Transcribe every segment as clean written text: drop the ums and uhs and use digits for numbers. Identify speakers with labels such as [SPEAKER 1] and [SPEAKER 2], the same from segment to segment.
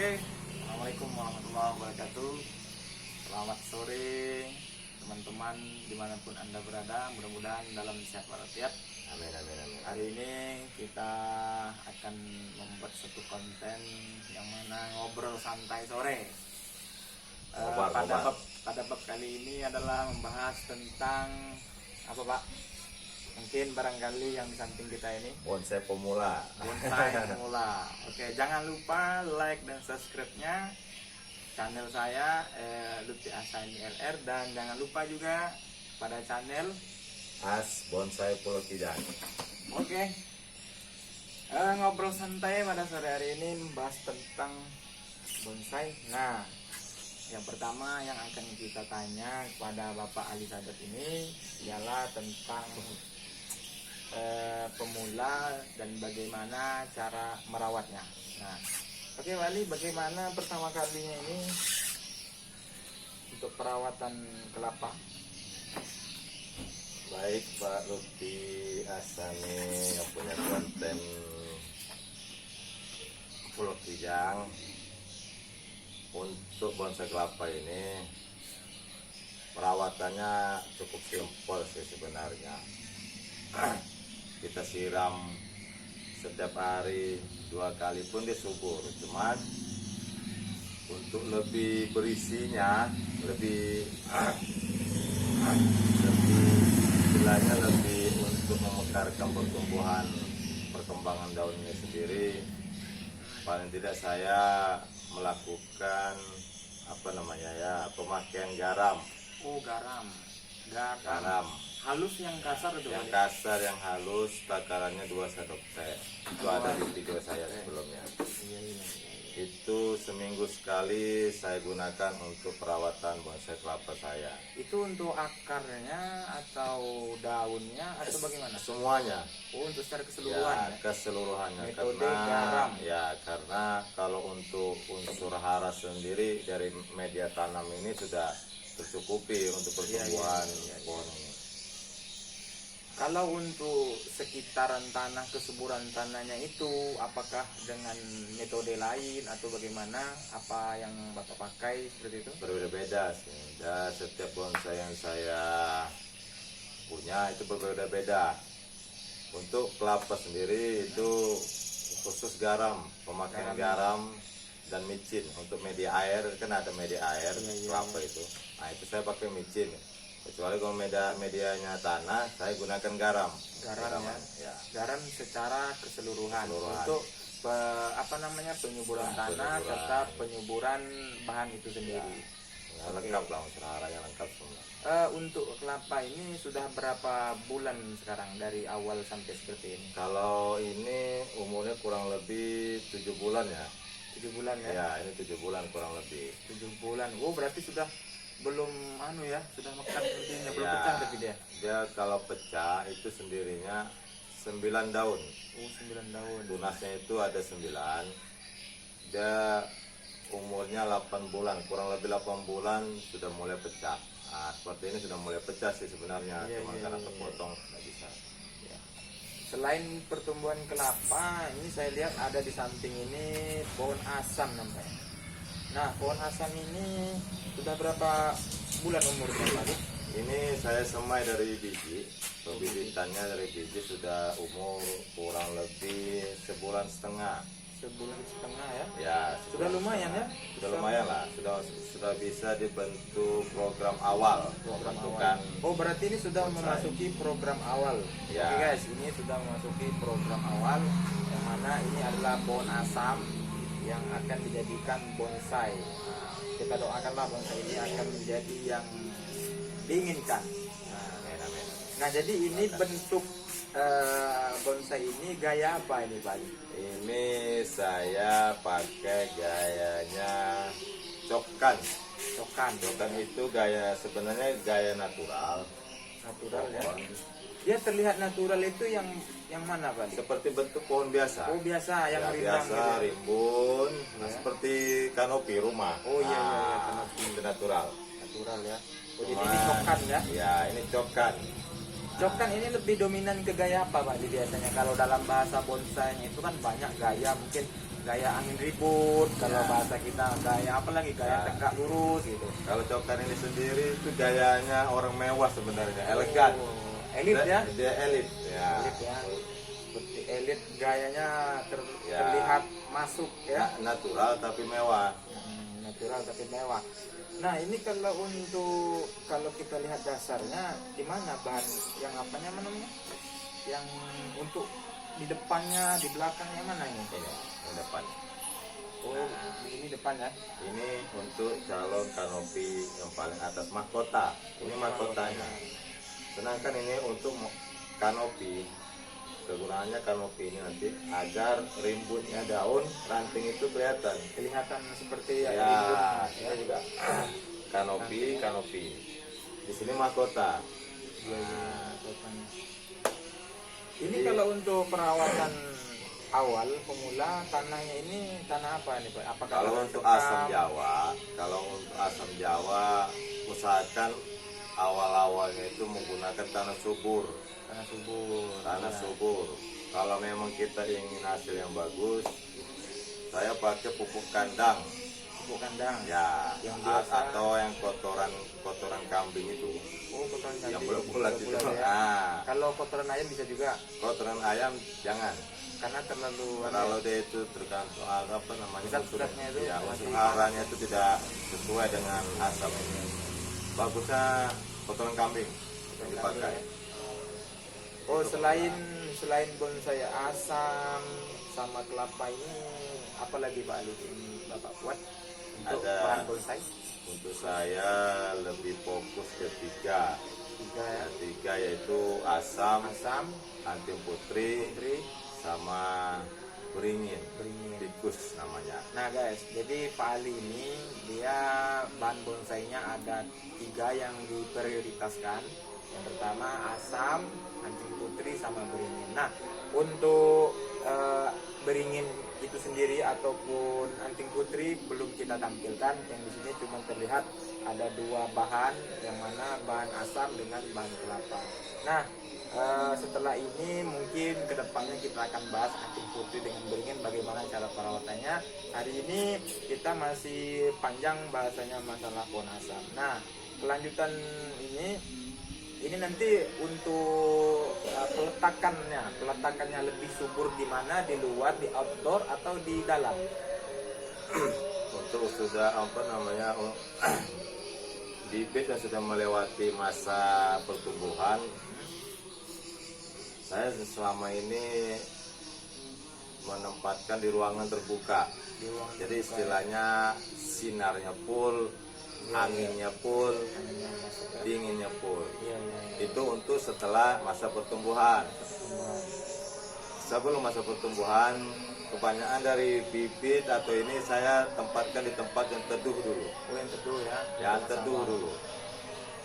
[SPEAKER 1] Oke, Assalamualaikum warahmatullahi wabarakatuh. Selamat sore teman-teman dimanapun Anda berada. Mudah-mudahan dalam sehat walafiat.
[SPEAKER 2] Amin, amin, amin.
[SPEAKER 1] Hari ini kita akan membuat satu konten yang mana ngobrol santai sore. Pada bab kali ini adalah membahas tentang apa, Pak? Mungkin barangkali yang di samping kita ini
[SPEAKER 2] Bonsai pemula.
[SPEAKER 1] bonsai pemula. Oke, jangan lupa like dan subscribe-nya channel saya Lutfi Asani LR, dan jangan lupa juga pada channel
[SPEAKER 2] As Bonsai Pulau Kijang.
[SPEAKER 1] Oke. Ngobrol santai pada sore hari ini membahas tentang bonsai. Nah, yang pertama yang akan kita tanya kepada Bapak Ali Sadat ini ialah tentang pemula dan bagaimana cara merawatnya. Nah, oke Pak Ali, bagaimana pertama kalinya ini untuk perawatan kelapa?
[SPEAKER 2] Baik Pak Lutfi Asani yang punya konten Pulau Kijang. Untuk bonsai kelapa ini perawatannya cukup simpel sih sebenarnya. Kita siram setiap hari 2 kali pun dia subur. Cuma untuk lebih berisinya, lebih istilahnya lebih untuk memekarkan perkembangan daunnya sendiri, paling tidak saya melakukan pemakaian garam.
[SPEAKER 1] Oh, garam. Halus yang kasar itu.
[SPEAKER 2] Yang kasar, yang halus, takarannya 2 sendok teh. Itu ada di video saya sebelumnya.
[SPEAKER 1] Iya.
[SPEAKER 2] Itu seminggu sekali saya gunakan untuk perawatan bonsai kelapa saya.
[SPEAKER 1] Itu untuk akarnya atau daunnya atau bagaimana?
[SPEAKER 2] Semuanya.
[SPEAKER 1] Oh, untuk secara keseluruhan.
[SPEAKER 2] Ya, keseluruhannya.
[SPEAKER 1] Metode
[SPEAKER 2] karena
[SPEAKER 1] garam.
[SPEAKER 2] ya karena kalau untuk unsur hara sendiri dari media tanam ini sudah tercukupi untuk pertumbuhan pohon ini.
[SPEAKER 1] Kalau untuk sekitaran tanah, kesuburan tanahnya itu apakah dengan metode lain atau bagaimana? Apa yang Bapak pakai seperti itu?
[SPEAKER 2] Berbeda-beda sih. Dan setiap bonsai yang saya punya itu berbeda-beda. Untuk kelapa sendiri itu khusus garam, pemakaian garam dan micin. Untuk media air, kan ada media air kelapa itu. Nah, itu saya pakai micin. Kecuali kalau medianya tanah, saya gunakan garam.
[SPEAKER 1] Ya. Garam secara keseluruhan. Untuk penyuburan tanah serta penyuburan bahan itu sendiri.
[SPEAKER 2] Ya, lengkap lah, unsur haranya lengkap semua.
[SPEAKER 1] Untuk kelapa ini sudah berapa bulan sekarang dari awal sampai seperti ini?
[SPEAKER 2] Kalau ini umurnya kurang lebih 7 bulan ya.
[SPEAKER 1] 7 bulan ya?
[SPEAKER 2] Ya, ini 7 bulan kurang lebih.
[SPEAKER 1] 7 bulan. Oh, berarti sudah belum sudah makan intinya, belum
[SPEAKER 2] Ya,
[SPEAKER 1] pecah tapi dia.
[SPEAKER 2] Dia kalau pecah itu sendirinya 9 daun.
[SPEAKER 1] Oh, 9 daun.
[SPEAKER 2] Tunasnya itu ada 9. Dia umurnya 8 bulan, kurang lebih 8 bulan sudah mulai pecah. Nah, seperti ini sudah mulai pecah sih sebenarnya, cuma karena terpotong nggak bisa.
[SPEAKER 1] Ya. Selain pertumbuhan kelapa, ini saya lihat ada di samping ini pohon asam namanya. Nah, pohon asam ini sudah berapa bulan umurnya, Pak?
[SPEAKER 2] Ini saya semai dari biji. Pembibitannya dari biji sudah umur kurang lebih 1,5 bulan.
[SPEAKER 1] 1,5 bulan ya?
[SPEAKER 2] Ya,
[SPEAKER 1] Sudah lumayan ya?
[SPEAKER 2] Sudah lumayan lah. Sudah bisa dibentuk program awal. Pembentukan.
[SPEAKER 1] Oh, berarti ini sudah memasuki program awal.
[SPEAKER 2] Ya.
[SPEAKER 1] Oke guys, ini sudah memasuki program awal yang mana ini adalah pohon asam yang akan dijadikan bonsai. Nah, kita doakanlah bonsai ini akan menjadi yang diinginkan. Nah, jadi ini bentuk bonsai ini gaya apa ini, Pak?
[SPEAKER 2] Ini saya pakai gayanya cokan.
[SPEAKER 1] Cokan
[SPEAKER 2] Itu sebenarnya gaya natural.
[SPEAKER 1] Natural ya. Dia terlihat natural itu yang mana, Pak?
[SPEAKER 2] Seperti bentuk pohon biasa.
[SPEAKER 1] Oh, biasa yang rindang
[SPEAKER 2] biasa,
[SPEAKER 1] gitu.
[SPEAKER 2] rimbun, seperti kanopi rumah.
[SPEAKER 1] Oh iya,
[SPEAKER 2] kanopi itu natural.
[SPEAKER 1] Natural ya. Oh, jadi ini cokan ya?
[SPEAKER 2] Ya, ini cokan.
[SPEAKER 1] Cokan ini lebih dominan ke gaya apa Pak biasanya? Kalau dalam bahasa bonsainya itu kan banyak gaya, mungkin gaya angin ribut, kalau
[SPEAKER 2] Ya.
[SPEAKER 1] bahasa kita gaya apa lagi, gaya
[SPEAKER 2] Ya.
[SPEAKER 1] tegak lurus gitu.
[SPEAKER 2] Kalau Cokan ini sendiri itu gayanya orang mewah sebenarnya, elegan.
[SPEAKER 1] Oh, elit ya?
[SPEAKER 2] Dia elit. Ya.
[SPEAKER 1] Elit ya. Seperti elit, gayanya
[SPEAKER 2] Ya.
[SPEAKER 1] terlihat masuk ya.
[SPEAKER 2] Natural tapi mewah.
[SPEAKER 1] Natural tapi mewah. Nah ini kalau kita lihat dasarnya di mana bahan yang apanya namanya? Yang untuk di depannya, di belakangnya mana ini?
[SPEAKER 2] Ini yang depan.
[SPEAKER 1] Oh, ini depan ya.
[SPEAKER 2] Ini untuk calon kanopi yang paling atas mahkota. Ini mahkotanya. Sedangkan ini untuk kanopi. Kegunaannya kanopi ini nanti agar rimbunnya daun ranting itu kelihatan.
[SPEAKER 1] Kelihatan seperti
[SPEAKER 2] Ya,
[SPEAKER 1] rimbun,
[SPEAKER 2] ini juga kanopi. Di sini mahkota.
[SPEAKER 1] Iya, iya, mahkotanya. Ini kalau untuk perawatan awal pemula, tanahnya ini tanah apa nih Pak? Apakah
[SPEAKER 2] Kalau
[SPEAKER 1] tanah
[SPEAKER 2] untuk
[SPEAKER 1] sekam?
[SPEAKER 2] asam Jawa, usahakan awal-awalnya itu menggunakan tanah subur.
[SPEAKER 1] Tanah subur.
[SPEAKER 2] Tanah
[SPEAKER 1] Ya.
[SPEAKER 2] subur. Kalau memang kita ingin hasil yang bagus, saya pakai pupuk kandang,
[SPEAKER 1] Pupuk kandang.
[SPEAKER 2] ya,
[SPEAKER 1] Yang biasa.
[SPEAKER 2] atau yang kotoran kambing itu,
[SPEAKER 1] Oh, kotoran
[SPEAKER 2] yang
[SPEAKER 1] kambing.
[SPEAKER 2] bulat-bulat itu.
[SPEAKER 1] Bulat-bulat ya.
[SPEAKER 2] Nah,
[SPEAKER 1] Kalau kotoran ayam bisa juga,
[SPEAKER 2] kotoran ayam jangan.
[SPEAKER 1] karena terlalu
[SPEAKER 2] Kalau dia itu tergantung apa namanya,
[SPEAKER 1] Zat-zatnya itu
[SPEAKER 2] ya,
[SPEAKER 1] masih
[SPEAKER 2] unsur haranya itu tidak sesuai dengan asam ini. Bagusnya kotoran kambing yang dipakai.
[SPEAKER 1] Oh, selain bonsai asam sama kelapa ini, apa lagi Pak Ali ini Bapak buat untuk
[SPEAKER 2] Ada.
[SPEAKER 1] bahan bonsai?
[SPEAKER 2] Untuk saya lebih fokus ke tiga.
[SPEAKER 1] Tiga ya.
[SPEAKER 2] Tiga yaitu asam,
[SPEAKER 1] Asam,
[SPEAKER 2] anting putri,
[SPEAKER 1] putri,
[SPEAKER 2] sama beringin.
[SPEAKER 1] beringin.
[SPEAKER 2] Tikus namanya.
[SPEAKER 1] Nah guys, jadi Pak Ali ini dia bahan bonsainya ada tiga yang diprioritaskan. Yang pertama asam, anting putri, sama beringin. Nah untuk beringin itu sendiri ataupun anting putri belum kita tampilkan. Yang di sini cuma terlihat ada dua bahan, yang mana bahan asam dengan bahan kelapa. Nah setelah ini mungkin kedepannya kita akan bahas anting putri dengan beringin, bagaimana cara perawatannya. Hari ini kita masih panjang bahasanya masalah pohon asam. Nah kelanjutan ini nanti untuk peletakannya lebih subur di mana, di luar, di outdoor atau di dalam?
[SPEAKER 2] Untuk sudah apa namanya bibit yang sudah melewati masa pertumbuhan, saya selama ini menempatkan di ruangan terbuka.
[SPEAKER 1] Di ruangan
[SPEAKER 2] Jadi
[SPEAKER 1] terbuka,
[SPEAKER 2] istilahnya sinarnya full, anginnya full,
[SPEAKER 1] ya, masuk ya.
[SPEAKER 2] dinginnya full.
[SPEAKER 1] Iya, iya, iya.
[SPEAKER 2] Itu untuk setelah masa pertumbuhan. Sebelum masa pertumbuhan, kebanyakan dari bibit atau ini saya tempatkan di tempat yang teduh dulu.
[SPEAKER 1] Oh, yang teduh ya.
[SPEAKER 2] Yang teduh dulu.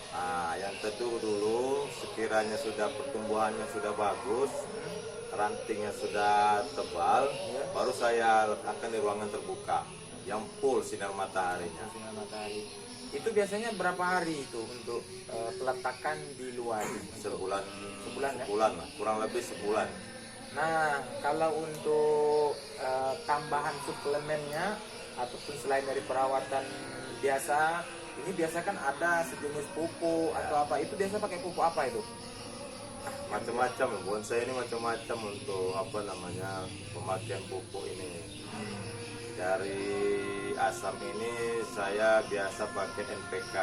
[SPEAKER 2] Nah, yang teduh dulu, sekiranya sudah pertumbuhannya sudah bagus, rantingnya sudah tebal, baru saya letakkan di ruangan terbuka yang full sinar mataharinya.
[SPEAKER 1] Sinar matahari. Itu biasanya berapa hari itu untuk peletakan di luar?
[SPEAKER 2] Sebulan
[SPEAKER 1] ya?
[SPEAKER 2] lah, kurang lebih sebulan.
[SPEAKER 1] Nah, kalau untuk tambahan suplemennya ataupun selain dari perawatan biasa, ini biasa kan ada sejenis pupuk atau apa? Itu biasa pakai pupuk apa itu?
[SPEAKER 2] Macam-macam, bonsai ini macam-macam untuk apa namanya pemakaian pupuk ini. Dari asam ini saya biasa pakai NPK.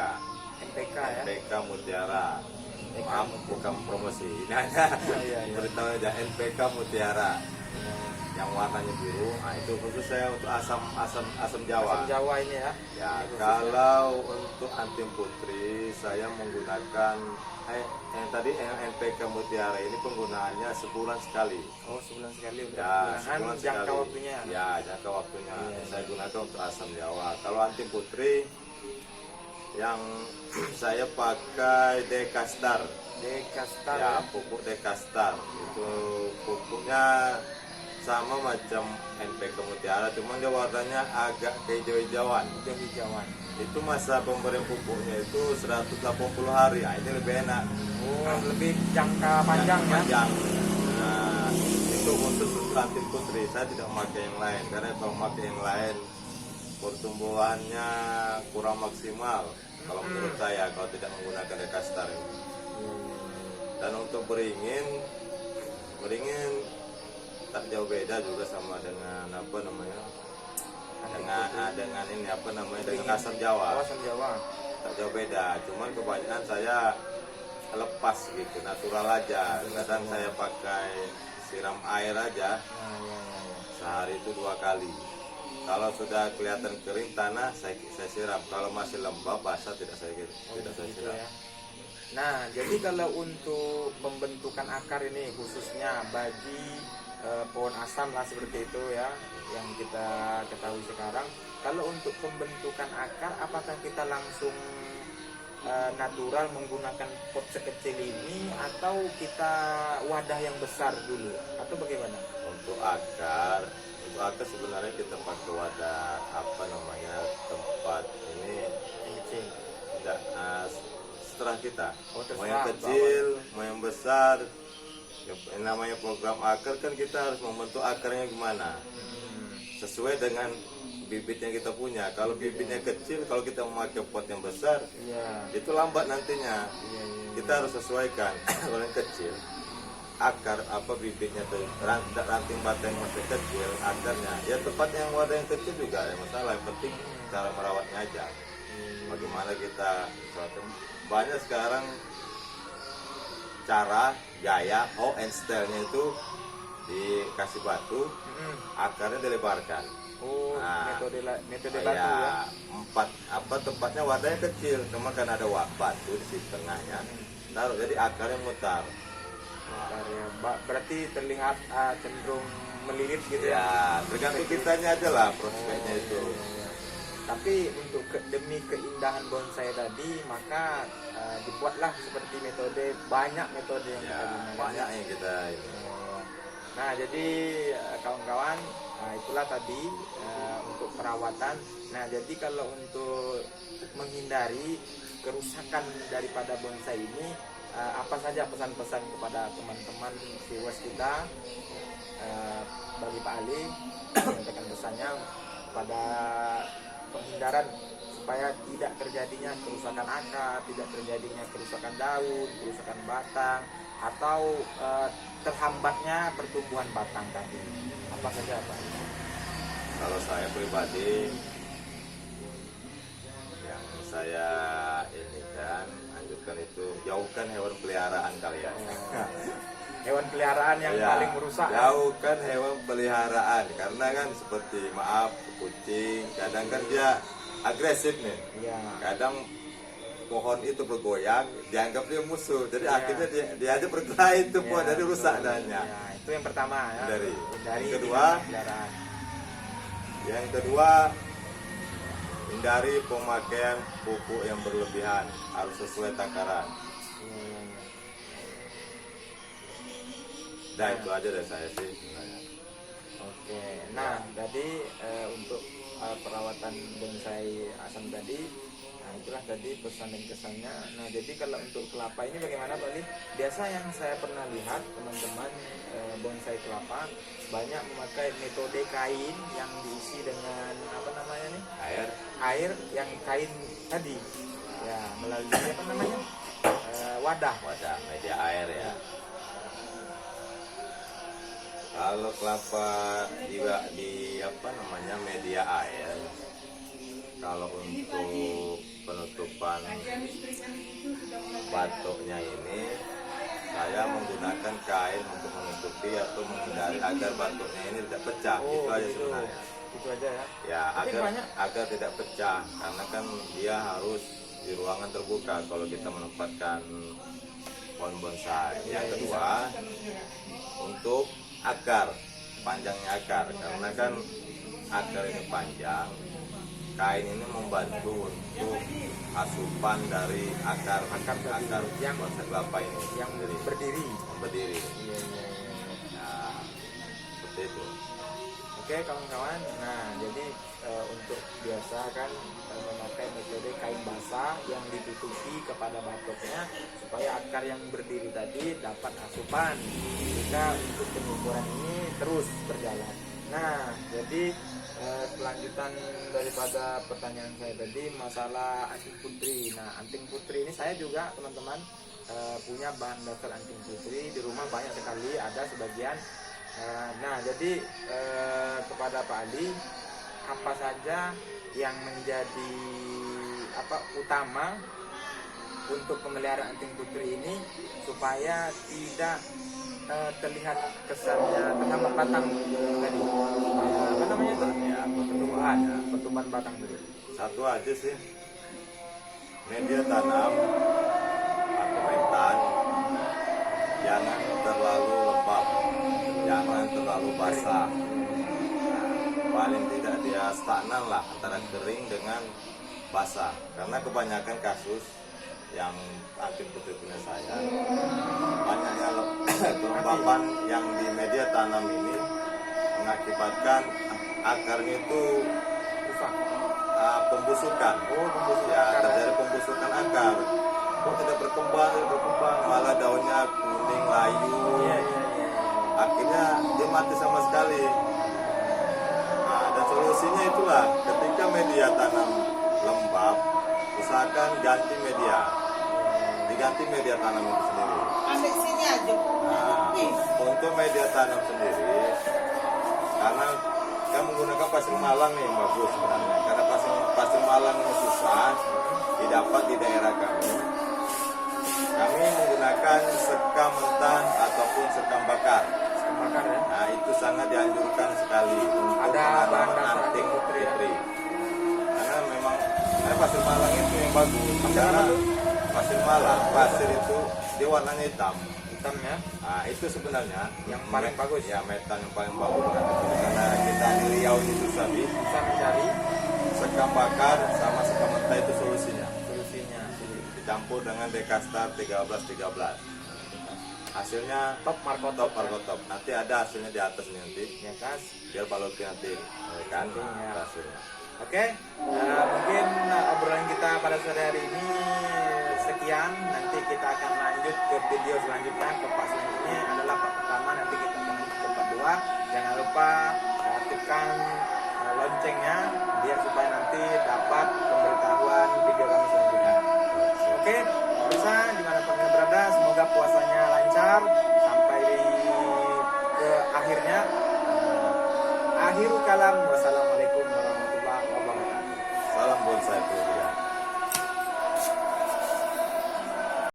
[SPEAKER 1] NPK ya.
[SPEAKER 2] NPK Mutiara. Maaf, bukan promosi. Ini hanya
[SPEAKER 1] Iya.
[SPEAKER 2] beritahu aja NPK Mutiara. Yang warnanya biru. Nah, itu khusus saya untuk asam Jawa.
[SPEAKER 1] Asam Jawa ini ya.
[SPEAKER 2] Ya, kalau untuk anting putri saya menggunakan yang tadi yang NPK Mutiara ini penggunaannya sebulan sekali.
[SPEAKER 1] Oh, sebulan sekali untuk
[SPEAKER 2] Ya,
[SPEAKER 1] penggunaan,
[SPEAKER 2] sebulan
[SPEAKER 1] jangka
[SPEAKER 2] sekali.
[SPEAKER 1] waktunya.
[SPEAKER 2] Ya, jangka waktunya.
[SPEAKER 1] Iya.
[SPEAKER 2] Saya gunakan untuk asam Jawa. Kalau anting putri yang saya pakai Dekastar.
[SPEAKER 1] Dekastar
[SPEAKER 2] Ya,
[SPEAKER 1] ya.
[SPEAKER 2] pupuk Dekastar. Itu pupuknya sama macam NPK Mutiara, cuman dia warnanya agak kehijau-hijauan.
[SPEAKER 1] hijau-hijauan.
[SPEAKER 2] Itu masa pemberian pupuknya itu 180 hari. Nah, ini lebih enak.
[SPEAKER 1] Oh, lebih jangka panjang ya.
[SPEAKER 2] Panjang. Nah, itu khusus untuk anti putri. Saya tidak memakai yang lain karena kalau memakai yang lain pertumbuhannya kurang maksimal kalau menurut saya kalau tidak menggunakan Dekastar ini. Dan untuk beringin tak jauh beda juga sama dengan apa namanya dengan ini apa namanya dengan asam Jawa.
[SPEAKER 1] Asam Jawa.
[SPEAKER 2] Tak jauh beda, cuman kebanyakan saya lepas gitu, natural aja. Kadang saya pakai siram air aja. Sehari itu 2 kali. Kalau sudah kelihatan kering tanah saya siram. Kalau masih lembab basah tidak saya siram.
[SPEAKER 1] Ya. Nah, jadi kalau untuk pembentukan akar ini khususnya bagi pohon asam lah seperti itu ya, yang kita ketahui sekarang. Kalau untuk pembentukan akar, apakah kita langsung natural menggunakan pot sekecil ini atau kita wadah yang besar dulu atau bagaimana?
[SPEAKER 2] Untuk akar sebenarnya kita pakai wadah apa namanya tempat ini
[SPEAKER 1] Yang kecil.
[SPEAKER 2] tidak setelah kita
[SPEAKER 1] terserah,
[SPEAKER 2] mau yang kecil mau yang besar. Yang namanya program akar kan kita harus membentuk akarnya gimana sesuai dengan bibit yang kita punya. Kalau bibitnya kecil, kalau kita memakai pot yang besar, itu lambat nantinya. Kita harus sesuaikan. Kalau yang kecil, akar apa bibitnya tuh ranting batang masih kecil, akarnya ya tepat yang wadah yang kecil juga ada masalah. Yang penting cara merawatnya aja. Bagaimana kita banyak sekarang cara gaya and style-nya itu dikasih batu, akarnya dilebarkan.
[SPEAKER 1] Metode batu
[SPEAKER 2] ya. Tempatnya wadahnya kecil, cuma kan ada batu di tengahnya. Taruh jadi akarnya mutar.
[SPEAKER 1] Berarti terlihat cenderung melilit gitu
[SPEAKER 2] ya. Tergantung kitanya aja lah prospeknya itu.
[SPEAKER 1] Tapi untuk demi keindahan bonsai tadi maka dibuatlah seperti metode, banyak metode yang kita gunakan.
[SPEAKER 2] Banyak yang kita ini.
[SPEAKER 1] Nah, jadi kawan-kawan, itulah tadi untuk perawatan. Nah, jadi kalau untuk menghindari kerusakan daripada bonsai ini, apa saja pesan-pesan kepada teman-teman viewers kita, bagi Pak Ali, menyampaikan pesannya pada penghindaran supaya tidak terjadinya kerusakan akar, tidak terjadinya kerusakan daun, kerusakan batang, atau terhambatnya pertumbuhan batang tadi. Apa saja Pak?
[SPEAKER 2] Kalau saya pribadi yang saya ini kan anjurkan itu jauhkan hewan peliharaan kalian.
[SPEAKER 1] Hewan peliharaan yang paling merusak.
[SPEAKER 2] Jauhkan hewan peliharaan karena kan seperti kucing kadang kan dia agresif nih. Kadang pohon itu bergoyang dianggap dia musuh, jadi akhirnya dia aja berkelahi itu pohon, jadi rusak dannya.
[SPEAKER 1] Itu yang pertama ya.
[SPEAKER 2] Dari
[SPEAKER 1] peliharaan.
[SPEAKER 2] Yang kedua, hindari pemakaian pupuk yang berlebihan, harus sesuai takaran. Nah, itu aja dari saya sih sebenarnya.
[SPEAKER 1] Oke, nah jadi untuk perawatan bonsai asam tadi, nah itulah tadi pesan dan kesannya. Nah jadi kalau untuk kelapa ini bagaimana Pak Ali? Biasa yang saya pernah lihat teman-teman bonsai kelapa banyak memakai metode kain yang diisi dengan apa namanya nih? Air yang kain tadi, ya melalui apa namanya? Wadah
[SPEAKER 2] Media air ya. Kalau kelapa di apa namanya media air, kalau untuk penutupan batuknya ini saya menggunakan kain untuk menutupi atau menghindari agar batuknya ini tidak pecah. Itu aja sebenarnya.
[SPEAKER 1] Itu aja ya.
[SPEAKER 2] Ya, agar tidak pecah karena kan dia harus di ruangan terbuka kalau kita menempatkan pohon bonsai. Yang kedua, untuk akar, panjangnya akar, karena kan akar ini panjang, kain ini membantu untuk asupan dari akar yang bonsai kelapa ini
[SPEAKER 1] yang berdiri.
[SPEAKER 2] Nah, seperti itu.
[SPEAKER 1] Oke kawan-kawan, nah jadi untuk biasa kan memakai metode kain basah yang ditutupi kepada batoknya supaya akar yang berdiri tadi dapat asupan sehingga untuk penyuburan ini terus berjalan. Nah jadi kelanjutan daripada pertanyaan saya tadi masalah anting putri. Nah anting putri ini saya juga teman-teman punya bahan dasar anting putri di rumah banyak sekali, ada sebagian. Nah jadi kepada Pak Ali, apa saja yang menjadi utama untuk pemeliharaan anting putri ini supaya tidak terlihat kesannya terhambat batang tadi, apa namanya itu ya, pertumbuhan batang tadi.
[SPEAKER 2] Satu aja sih, media tanam atau metan jangan terlalu lembab, jangan terlalu basah. Paling tidak dia stagnan lah antara kering dengan basah, karena kebanyakan kasus yang anting putri punya saya banyaknya kelembapan yang di media tanam ini mengakibatkan akarnya itu
[SPEAKER 1] Rusak.
[SPEAKER 2] pembusukan. Ya, terjadi pembusukan akar. Kok tidak berkembang, malah daunnya kuning layu.
[SPEAKER 1] Iya.
[SPEAKER 2] Akhirnya dia mati sama sekali. Nah, dan solusinya itulah ketika media tanam lembab, usahakan ganti media. Diganti media tanam itu sendiri.
[SPEAKER 3] Ambil sini aja.
[SPEAKER 2] Nah, untuk media tanam sendiri, karena kita menggunakan pasir malang nih yang bagus sebenarnya. Karena pasir malang yang susah didapat di daerah kami. Kami menggunakan sekam mentah ataupun sekam bakar.
[SPEAKER 1] Sekam bakar ya.
[SPEAKER 2] Nah itu sangat dianjurkan sekali untuk
[SPEAKER 1] Ada bahan
[SPEAKER 2] penanaman
[SPEAKER 1] dasar
[SPEAKER 2] anting
[SPEAKER 1] putri ya?
[SPEAKER 2] putri. Karena pasir malang itu yang bagus. Karena pasir malang, pasir itu dia warnanya hitam.
[SPEAKER 1] Hitam ya.
[SPEAKER 2] Nah itu sebenarnya
[SPEAKER 1] Yang paling bagus.
[SPEAKER 2] ya, metan yang paling bagus. Karena kita di Riau ini susah
[SPEAKER 1] Bisa mencari
[SPEAKER 2] sekam bakar sama sekam mentah itu solusinya.
[SPEAKER 1] solusinya.
[SPEAKER 2] Dicampur dengan Dekastar 1313. Hasilnya
[SPEAKER 1] Top markotop.
[SPEAKER 2] Nanti ada hasilnya di atas nih nanti.
[SPEAKER 1] Ya kan.
[SPEAKER 2] Biar Pak Luki nanti kan
[SPEAKER 1] Iya.
[SPEAKER 2] hasilnya.
[SPEAKER 1] Oke, mungkin obrolan kita pada sore hari ini sekian. Nanti kita akan lanjut ke video selanjutnya, ke part selanjutnya adalah part pertama. Nanti kita akan lanjut ke part 2. Jangan lupa tekan loncengnya biar supaya nanti dapat pemberitahuan video kami selanjutnya. Oke, bisa dimanapun Anda berada, semoga puasanya lancar sampai ke akhirnya. Akhirul kalam.